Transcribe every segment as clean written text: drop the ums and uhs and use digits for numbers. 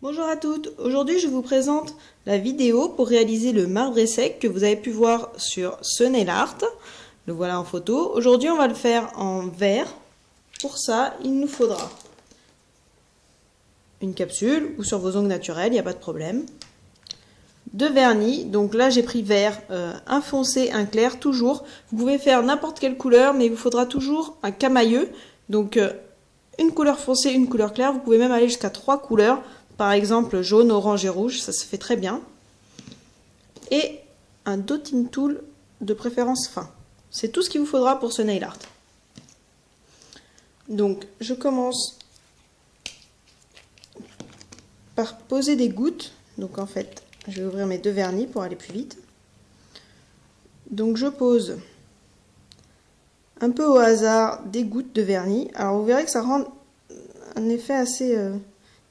Bonjour à toutes, aujourd'hui je vous présente la vidéo pour réaliser le marbré sec que vous avez pu voir sur ce nail art. Le voilà en photo. Aujourd'hui on va le faire en verre. Pour ça il nous faudra une capsule ou sur vos ongles naturels, il n'y a pas de problème. De vernis, donc là j'ai pris vert, un foncé, un clair, toujours. Vous pouvez faire n'importe quelle couleur mais il vous faudra toujours un camailleux. Donc une couleur foncée, une couleur claire, vous pouvez même aller jusqu'à 3 couleurs. Par exemple jaune, orange et rouge, ça se fait très bien. Et un dotting tool de préférence fin. C'est tout ce qu'il vous faudra pour ce nail art. Donc je commence par poser des gouttes. Donc en fait, je vais ouvrir mes deux vernis pour aller plus vite. Donc je pose un peu au hasard des gouttes de vernis. Alors vous verrez que ça rend un effet assez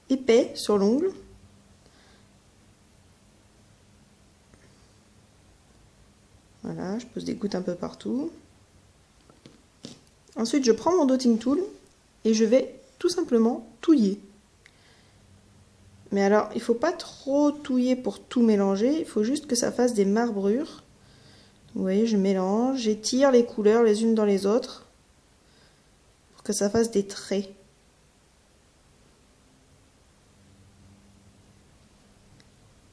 épais sur l'ongle. Voilà, je pose des gouttes un peu partout. Ensuite, je prends mon dotting tool et je vais tout simplement touiller. Mais alors, il ne faut pas trop touiller pour tout mélanger, il faut juste que ça fasse des marbrures. Vous voyez, je mélange, j'étire les couleurs les unes dans les autres pour que ça fasse des traits.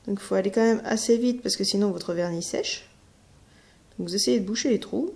Donc il faut aller quand même assez vite parce que sinon votre vernis sèche. Donc vous essayez de boucher les trous.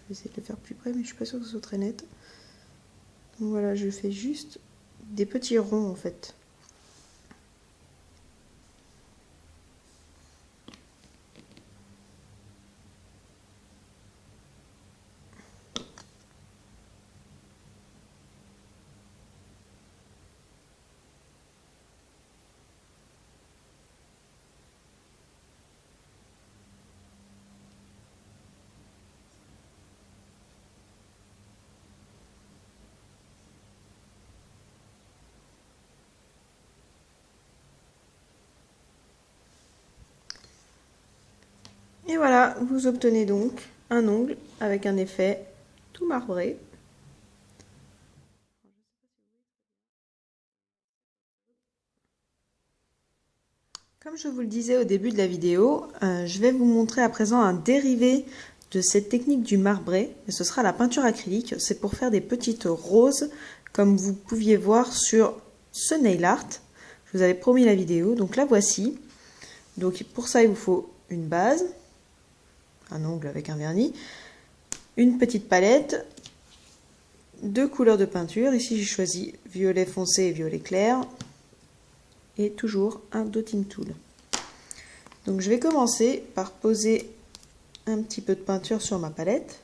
Je vais essayer de le faire plus près, mais je suis pas sûre que ce soit très net. Donc voilà, je fais juste des petits ronds en fait. Et voilà, vous obtenez donc un ongle avec un effet tout marbré. Comme je vous le disais au début de la vidéo, je vais vous montrer à présent un dérivé de cette technique du marbré, et ce sera la peinture acrylique. C'est pour faire des petites roses, comme vous pouviez voir sur ce nail art. Je vous avais promis la vidéo, donc la voici. Donc pour ça, il vous faut une base, un ongle avec un vernis, une petite palette, deux couleurs de peinture. Ici, j'ai choisi violet foncé et violet clair, et toujours un dotting tool. Donc je vais commencer par poser un petit peu de peinture sur ma palette.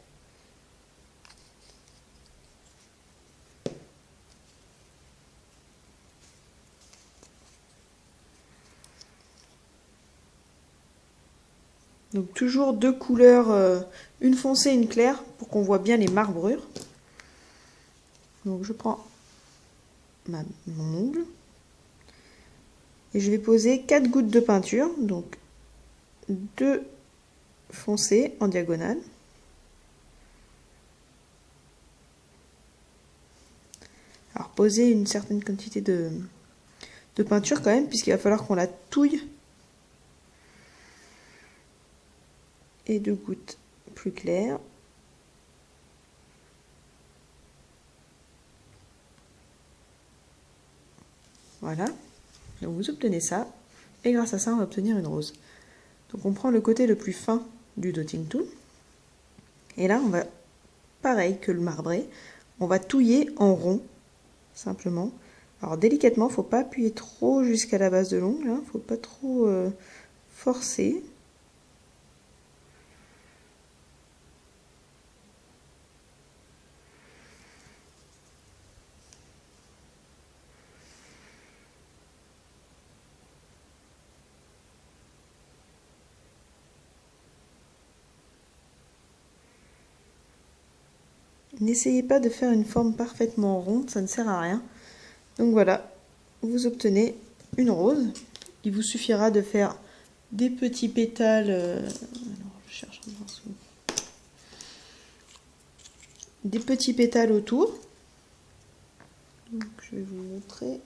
Donc toujours deux couleurs, une foncée et une claire, pour qu'on voit bien les marbrures. Donc je prends mon ongle et je vais poser 4 gouttes de peinture, donc 2 foncées en diagonale. Alors poser une certaine quantité de peinture quand même, puisqu'il va falloir qu'on la touille. Et 2 gouttes plus claires. Voilà, donc vous obtenez ça, et grâce à ça on va obtenir une rose. Donc on prend le côté le plus fin du dotting tool. Et là, on va, pareil que le marbré, on va touiller en rond, simplement. Alors délicatement, il ne faut pas appuyer trop jusqu'à la base de l'ongle, il ne faut pas trop forcer. N'essayez pas de faire une forme parfaitement ronde, ça ne sert à rien. Donc voilà, vous obtenez une rose. Il vous suffira de faire des petits pétales. Alors, je cherche un pinceau. Des petits pétales autour. Donc, je vais vous montrer.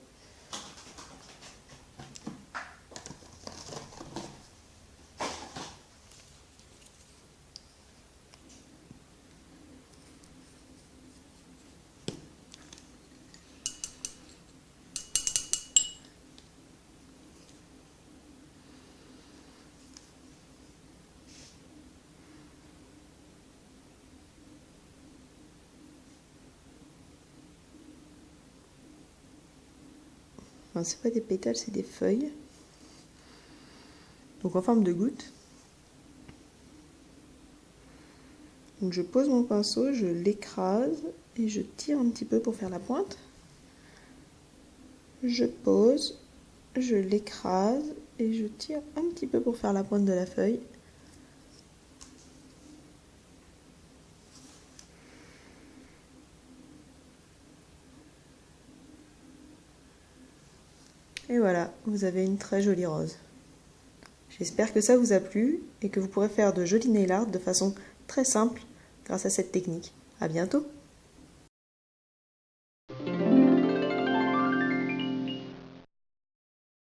Enfin, c'est pas des pétales, c'est des feuilles. Donc en forme de goutte. Donc je pose mon pinceau, je l'écrase et je tire un petit peu pour faire la pointe. Je pose, je l'écrase et je tire un petit peu pour faire la pointe de la feuille. Et voilà, vous avez une très jolie rose. J'espère que ça vous a plu et que vous pourrez faire de jolis nail art de façon très simple grâce à cette technique. À bientôt!